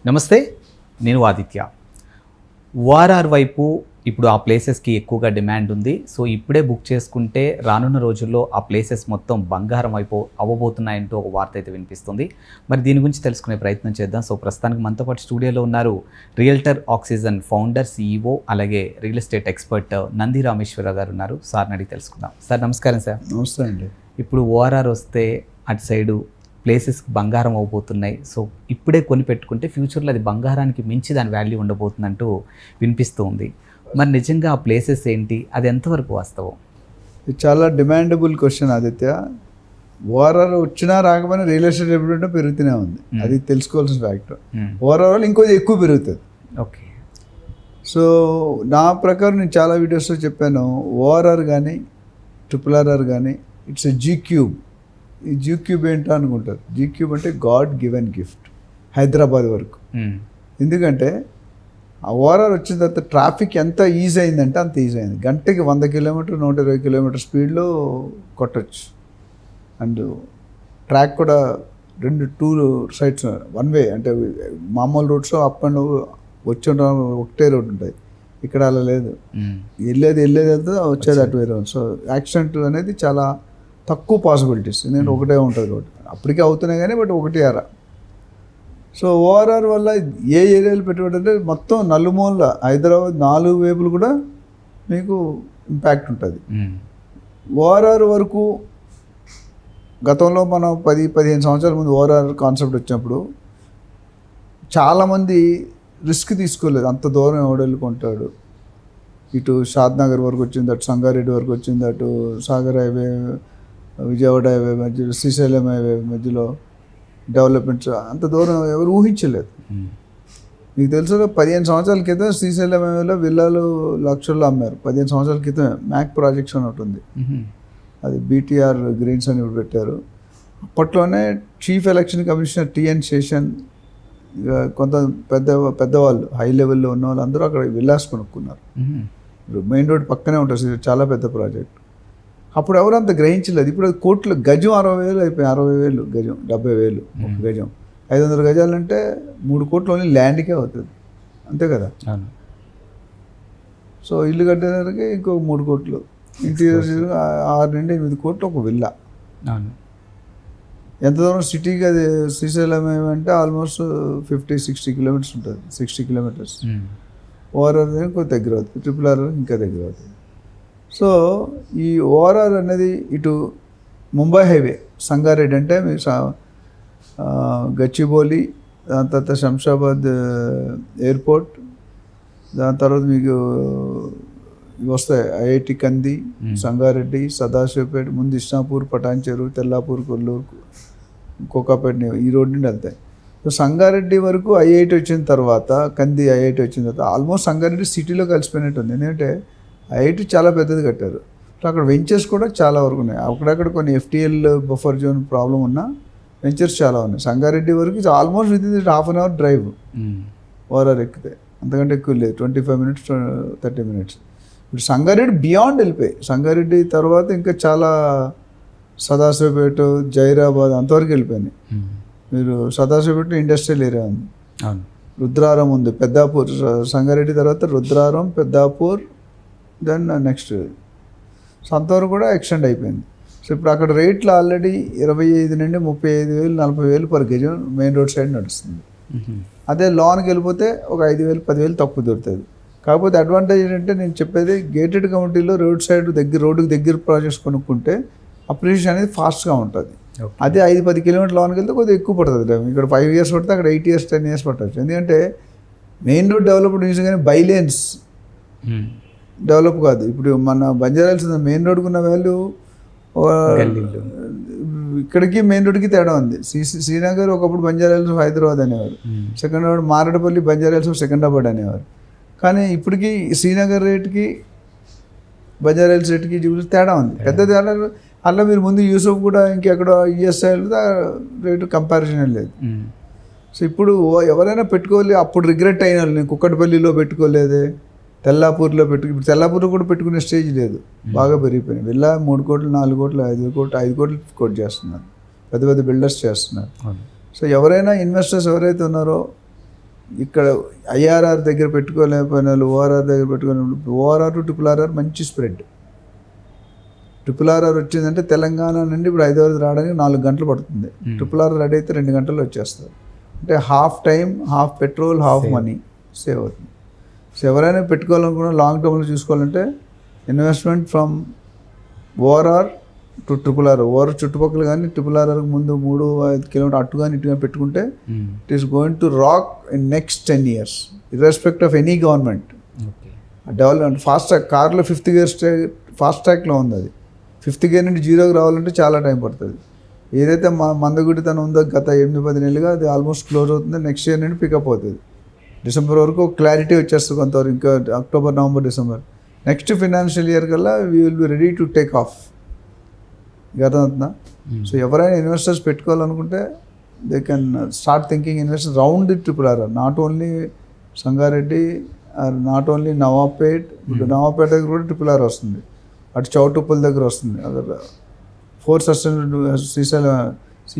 నమస్తే, నేను ఆదిత్య. ఓఆర్ఆర్ వైపు ఇప్పుడు ఆ ప్లేసెస్కి ఎక్కువగా డిమాండ్ ఉంది. సో ఇప్పుడే బుక్ చేసుకుంటే రానున్న రోజుల్లో ఆ ప్లేసెస్ మొత్తం బంగారం అవ్వబోతున్నాయంటూ ఒక వార్త అయితే వినిపిస్తుంది. మరి దీని గురించి తెలుసుకునే ప్రయత్నం చేద్దాం. సో ప్రస్తుతానికి మనతో పాటు స్టూడియోలో ఉన్నారు రియల్టర్ ఆక్సిజన్ ఫౌండర్, CEO, అలాగే real estate expert Nandi Rameshwar Rao గారు ఉన్నారు. సార్ని అడిగి తెలుసుకుందాం. సార్ నమస్కారం. సార్ నమస్తే అండి. ఇప్పుడు ఓఆర్ఆర్ వస్తే అటు సైడు ప్లేసెస్ బంగారం అవబోతున్నాయి. సో ఇప్పుడే కొని పెట్టుకుంటే ఫ్యూచర్లో అది బంగారానికి మించి దాని వాల్యూ ఉండబోతుందంటూ వినిపిస్తూ ఉంది. మరి నిజంగా ఆ ప్లేసెస్ ఏంటి, అది ఎంతవరకు వాస్తవం? ఇది చాలా డిమాండబుల్ క్వశ్చన్ ఆదిత్య. ఓఆర్ఆర్ వచ్చినా రాకపోయినా రియల్ ఎస్టేట్ ఎప్పుడు పెరుగుతూనే ఉంది. అది తెలుసుకోవాల్సిన ఫ్యాక్టర్. ఓఆర్ఆర్ ఇంకొంచెం ఎక్కువ పెరుగుతుంది. ఓకే. సో నా ప్రకారం నేను చాలా వీడియోస్లో చెప్పాను, ఓఆర్ఆర్ కానీ RRR కానీ ఇట్స్ ఎ జీ క్యూబ్. ఈ జీ క్యూబ్ ఏంటో అనుకుంటారు. జీ క్యూబ్ అంటే గాడ్ గివెన్ గిఫ్ట్ హైదరాబాద్ వరకు. ఎందుకంటే ఆ ఓఆర్ఆర్ వచ్చిన తర్వాత ట్రాఫిక్ ఎంత ఈజీ అయిందంటే అంత ఈజీ అయింది. గంటకి 100 కిలోమీటర్ 120 కిలోమీటర్ స్పీడ్లో కొట్టచ్చు. అండ్ ట్రాక్ కూడా 2 సైడ్స్ వన్ వే, అంటే మామూలు రూట్స్ అప్ అండ్ వచ్చి ఒకటే రోడ్ ఉంటాయి. ఇక్కడ అలా లేదు. వెళ్ళేది వెళ్తే వచ్చేది అటు వేరే. సో యాక్సిడెంట్ అనేది చాలా తక్కువ పాసిబిలిటీస్, ఎందుకంటే ఒకటే ఉంటుంది రోడ్. అప్పటికే అవుతున్నాయి కానీ బట్ ఒకటి అరా. సో ఓఆర్ఆర్ వల్ల ఏ ఏరియాలు పెట్టుబడి అంటే మొత్తం నలుమూల హైదరాబాద్ 4 వైపులు కూడా మీకు ఇంపాక్ట్ ఉంటుంది. ఓఆర్ఆర్ వరకు గతంలో మనం 10-15 సంవత్సరాల ముందు ఓఆర్ఆర్ కాన్సెప్ట్ వచ్చినప్పుడు చాలామంది రిస్క్ తీసుకోలేదు. అంత దూరం ఎవడెళ్ళుకుంటాడు, ఇటు షాద్నగర్ వరకు వచ్చింది, అటు సంగారెడ్డి వరకు వచ్చింది, అటు సాగర్ హైవే, విజయవాడ హైవే మధ్యలో, శ్రీశైలం హైవే మధ్యలో డెవలప్మెంట్స్ అంత దూరం ఎవరు ఊహించలేదు. మీకు తెలుసు 15 సంవత్సరాల క్రితం శ్రీశైలం హైవేలో విల్లాలు లక్షల్లో అమ్మారు. 15 సంవత్సరాల క్రితం మ్యాక్ ప్రాజెక్ట్స్ అని ఒకటి ఉంది, అది BTR గ్రీన్స్ అని ఇప్పుడు పెట్టారు. అప్పట్లోనే chief election commissioner TN Seshan, కొంత పెద్దవాళ్ళు హై లెవెల్లో ఉన్న వాళ్ళు అందరూ అక్కడ విల్లాస్ కొనుక్కున్నారు. మెయిన్ రోడ్ పక్కనే ఉంటుంది, చాలా పెద్ద ప్రాజెక్ట్. అప్పుడు ఎవరు అంత గ్రహించలేదు. ఇప్పుడు కోట్లు, గజం 60,000 అయిపోయి, 60,000 గజం, 70,000 ఒక గజం. 500 గజాలంటే 3 కోట్లు ఓన్లీ ల్యాండ్కే అవుతుంది, అంతే కదా. సో ఇల్లు కట్టేసరికి ఇంకొక 3 కోట్లు, ఇంటీరియర్ 6 నుండి 8 కోట్లు ఒక విల్లా. ఎంత దూరం సిటీకి అది శ్రీశైలం ఏమంటే ఆల్మోస్ట్ 50-60 కిలోమీటర్స్ ఉంటుంది. 60 కిలోమీటర్స్. ఓఆర్ఆర్ కొంచెం దగ్గర అవుతుంది, RRR ఇంకా దగ్గర అవుతుంది. సో ఈ ఓఆర్ఆర్ అనేది ఇటు ముంబై హైవే, సంగారెడ్డి అంటే మీరు గచ్చిబౌలి, దాని తర్వాత శంషాబాద్ ఎయిర్పోర్ట్, దాని తర్వాత మీకు వస్తాయి IIT కంది, సంగారెడ్డి, సదాశివపేట, ముందు ఇస్నాపూర్, పటాన్చెరు, తెల్లాపూర్, కొల్లూరు, కోకాపేట, ఈ రోడ్ నుండి వెళ్తాయి. సో సంగారెడ్డి వరకు IIT వచ్చిన తర్వాత, కంది IIT వచ్చిన తర్వాత ఆల్మోస్ట్ సంగారెడ్డి సిటీలో కలిసిపోయినట్టు ఉంది. ఎందుకంటే IIT చాలా పెద్దది కట్టారు. సో అక్కడ వెంచర్స్ కూడా చాలా వరకు ఉన్నాయి. అక్కడక్కడ కొన్ని FTL బఫర్ జోన్ ప్రాబ్లం ఉన్నా వెంచర్స్ చాలా ఉన్నాయి. సంగారెడ్డి వరకు almost with in ½ an hour drive ORR ఎక్కితే, అంతకంటే ఎక్కువ లేదు, 25 మినిట్స్ 30 మినిట్స్. ఇప్పుడు సంగారెడ్డి బియాండ్ వెళ్ళిపోయి, సంగారెడ్డి తర్వాత ఇంకా చాలా సదాశివపేట, జైరాబాద్ అంతవరకు వెళ్ళిపోయినాయి. మీరు సదాశివపేట ఇండస్ట్రియల్ ఏరియా ఉంది, రుద్రారం ఉంది, పెద్దాపూర్, సంగారెడ్డి తర్వాత Rudraram, Peddapur, then next. So అంతవరకు కూడా ఎక్స్టెండ్ అయిపోయింది. సో ఇప్పుడు అక్కడ రేట్లు ఆల్రెడీ 25 నుండి 35,000 40,000 పర్ గజం మెయిన్ రోడ్ సైడ్ నడుస్తుంది. అదే లోన్కి వెళ్ళిపోతే ఒక 5,000 10,000 తక్కువ దొరుకుతుంది. కాకపోతే అడ్వాంటేజ్ ఏంటంటే నేను చెప్పేది, గేటెడ్ కమ్యూనిటీలో రోడ్ సైడ్ దగ్గర, రోడ్డుకి దగ్గర ప్రాజెక్ట్స్ కొనుక్కుంటే అప్రిషియేషన్ అనేది ఫాస్ట్గా ఉంటుంది. అదే 5-10 కిలోమీటర్ లోన్కి వెళ్తే కొద్దిగా ఎక్కువ పడుతుంది. ఇక్కడ 5 ఇయర్స్ పడితే అక్కడ 8 ఇయర్స్ 10 ఇయర్స్ పట్టవచ్చు. ఎందుకంటే మెయిన్ రోడ్ డెవలప్డ్ యూజ్ కానీ బైలేన్స్ డెవలప్ కాదు. ఇప్పుడు మన బంజారాల్స్ మెయిన్ రోడ్కి ఉన్న వాల్యూ ఇక్కడికి మెయిన్ రోడ్కి తేడా ఉంది. శ్రీనగర్ ఒకప్పుడు బంజారాల్స్ హైదరాబాద్ అనేవారు, సెకండ్ రోడ్ మారేడుపల్లి బంజారాల్స్ సికింద్రాబాద్ అనేవారు. కానీ ఇప్పటికీ శ్రీనగర్ రేట్కి బంజారాల్స్ రేట్కి చూసి తేడా ఉంది, పెద్ద తేడా. అలా మీరు ముందు యూసఫ్ కూడా ఇంకెక్కడో ESI రేటు కంపారిజన్ లేదు. సో ఇప్పుడు ఎవరైనా పెట్టుకోవాలి, అప్పుడు రిగ్రెట్ అయిన వాళ్ళు, నేను కుక్కటిపల్లిలో పెట్టుకోలేదే, తెల్లాపూర్లో ఇప్పుడు తెల్లాపూర్లో కూడా పెట్టుకునే స్టేజ్ లేదు, బాగా పెరిగిపోయినాయి. వెళ్ళా 3 కోట్లు 4 కోట్లు 5 కోట్లు కోట్ చేస్తున్నారు, పెద్ద పెద్ద బిల్డర్స్ చేస్తున్నారు. సో ఎవరైనా ఇన్వెస్టర్స్ ఎవరైతే ఉన్నారో ఇక్కడ ఐఆర్ఆర్ దగ్గర పెట్టుకోలేకపోయిన వాళ్ళు ఓఆర్ఆర్ దగ్గర పెట్టుకున్నప్పుడు ఓఆర్ఆర్ టు RRR మంచి స్ప్రెడ్. RRR వచ్చిందంటే తెలంగాణ నుండి ఇప్పుడు హైదరాబాద్ రావడానికి 4 గంటలు పడుతుంది. RRR రెడీ అయితే 2 గంటల్లో వచ్చేస్తారు. అంటే half time, half petrol, half money save అవుతుంది. సో ఎవరైనా పెట్టుకోవాలనుకున్న లాంగ్ టర్మ్లో చూసుకోవాలంటే investment from ORR to RRR. ORR చుట్టుపక్కల కానీ RRRకి ముందు 3-5 కిలోమీటర్ అటు కానీ ఇటు కానీ పెట్టుకుంటే it is going to rock in next 10 years irrespective of any government. Development fast track కార్లో 5th గేర్ ఫాస్ట్ ట్రాక్లో ఉంది. అది 5th గేర్ నుండి 0కి రావాలంటే చాలా టైం పడుతుంది. ఏదైతే మందగుడితనం ఉందో గత 8-10 నెలలుగా అది ఆల్మోస్ట్ క్లోజ్ అవుతుంది. నెక్స్ట్ ఇయర్ నుండి పికప్ అవుతుంది. డిసెంబర్ వరకు క్లారిటీ వచ్చేస్తుంది కొంతవరకు. ఇంకా October, November, December next financial year కల్లా we will be ready to take off. అర్థమవుతుందా? సో ఎవరైనా ఇన్వెస్టర్స్ పెట్టుకోవాలనుకుంటే they can start thinking investors round the RRR, not only Sangareddy or not only Navapet. ఇప్పుడు నవాపేట దగ్గర కూడా RRR వస్తుంది, అటు చౌటుప్పల్ దగ్గర వస్తుంది, అదర్ 4 సస్టైనబుల్ శ్రీశైలం.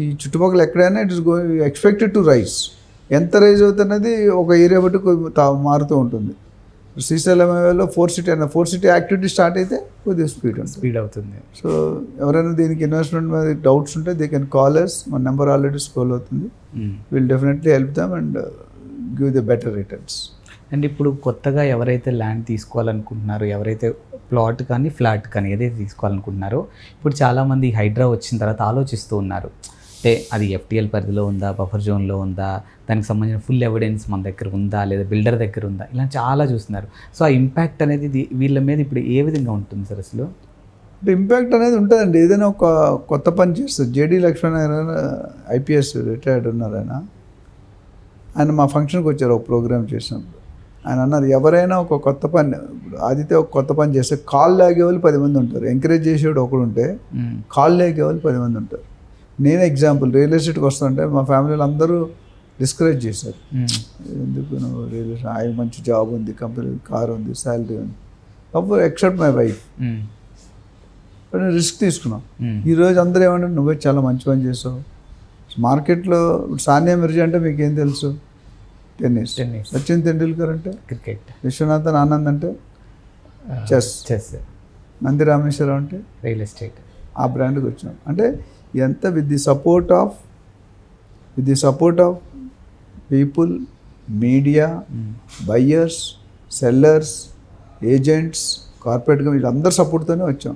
ఈ చుట్టుపక్కల ఎక్కడైనా it is going expected to rise. ఎంత రైజ్ అవుతున్నది ఒక ఏరియా బట్టి మారుతూ ఉంటుంది. శ్రీశైలంలో 4 సిటీ యాక్టివిటీ స్టార్ట్ అయితే కొద్దిగా స్పీడ్ అవుతుంది. సో ఎవరైనా దీనికి ఇన్వెస్ట్మెంట్ మీద డౌట్స్ ఉంటే దే కెన్ కాల్ అస్. మన నెంబర్ ఆల్రెడీ స్క్రోల్ అవుతుంది. Will definitely help them and give the better returns. And ఇప్పుడు కొత్తగా ఎవరైతే ల్యాండ్ తీసుకోవాలనుకుంటున్నారో, ఎవరైతే ప్లాట్ కానీ ఫ్లాట్ కానీ ఏదైతే తీసుకోవాలనుకుంటున్నారో, ఇప్పుడు చాలామంది హైడ్రా వచ్చిన తర్వాత ఆలోచిస్తూ ఉన్నారు. అంటే అది FTL పరిధిలో ఉందా, బఫర్ జోన్లో ఉందా, దానికి సంబంధించిన ఫుల్ ఎవిడెన్స్ మన దగ్గర ఉందా, లేదా బిల్డర్ దగ్గర ఉందా, ఇలా చాలా చూస్తున్నారు. సో ఆ ఇంపాక్ట్ అనేది వీళ్ళ మీద ఇప్పుడు ఏ విధంగా ఉంటుంది సార్ అసలు? అంటే ఇంపాక్ట్ అనేది ఉంటుందండి. ఏదైనా ఒక కొత్త పని చేస్తారు. JD లక్ష్మణ్ IPS రిటైర్డ్ ఉన్నారు. ఆయన మా ఫంక్షన్కి వచ్చారు ఒక ప్రోగ్రామ్ చేసినప్పుడు. ఆయన అన్నారు ఎవరైనా ఒక కొత్త పని, ఇప్పుడు ఆదిత్య ఒక కొత్త పని చేస్తే కాల్ లాగేవాళ్ళు 10 మంది ఉంటారు, ఎంకరేజ్ చేసేవాడు ఒకడు ఉంటే కాల్ లాగేవాళ్ళు 10 మంది ఉంటారు. నేనే ఎగ్జాంపుల్, రియల్ ఎస్టేట్కి వస్తుంటే మా ఫ్యామిలీలో అందరూ డిస్కరేజ్ చేశారు. ఎందుకు నువ్వు రియల్ ఎస్టేట్, ఆయన మంచి జాబ్ ఉంది, కంపెనీ కార్ ఉంది, శాలరీ ఉంది, అప్పుడు ఎక్సెప్ట్ మై వైఫ్. నేను రిస్క్ తీసుకున్నాం. ఈరోజు అందరూ ఏమంటారు, నువ్వే చాలా మంచి పని చేసావు. మార్కెట్లో సానియా మిర్జా అంటే మీకు ఏం తెలుసు? టెన్నిస్. సచిన్ తెండూల్కర్ అంటే క్రికెట్. విశ్వనాథన్ ఆనంద్ అంటే చెస్. నంది రామేశ్వరం అంటే రియల్ ఎస్టేట్. ఆ బ్రాండ్కి వచ్చాం. అంటే ఎంత with the support of people, media, buyers, sellers, agents, కార్పొరేట్గా వీళ్ళందరూ సపోర్ట్తోనే వచ్చాం.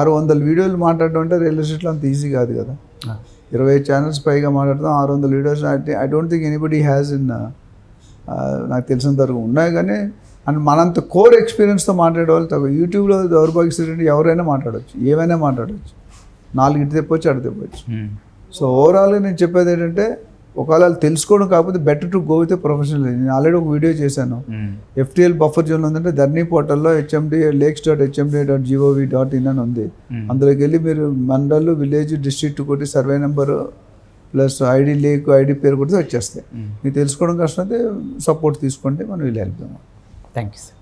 600 వీడియోలు మాట్లాడడం అంటే రియల్ ఎస్టేట్లో అంత ఈజీ కాదు కదా. 20 ఛానల్స్ పైగా మాట్లాడతాం, 600 videos. I don't think anybody has in, నాకు తెలిసినంత వరకు ఉన్నాయి కానీ, అండ్ మనంత కోర్ ఎక్స్పీరియన్స్తో మాట్లాడే వాళ్ళు తక్కువ. యూట్యూబ్లో దౌర్భాగ్యశ్రీ ఎవరైనా మాట్లాడవచ్చు, ఏమైనా మాట్లాడవచ్చు, 4 ఇటు తెప్పొచ్చు అటు తెప్పొచ్చు. సో ఓవరాల్గా నేను చెప్పేది ఏంటంటే, ఒకవేళ తెలుసుకోవడం కాకపోతే better to go with professional. నేను ఆల్రెడీ ఒక వీడియో చేశాను. FTL బఫర్ జోన్లో ఉందంటే ధర్నీ పోర్టల్లో lakes.hmd.gov.in అని ఉంది. అందులోకి వెళ్ళి మీరు మండల్, విలేజ్, డిస్ట్రిక్ట్ కొట్టి survey number plus ID lake, ID పేరు కొడితే వచ్చేస్తాయి. మీకు తెలుసుకోవడం కష్టం అయితే సపోర్ట్ తీసుకోండి, మనం వీళ్ళు వెళ్తాము. Thank you sir.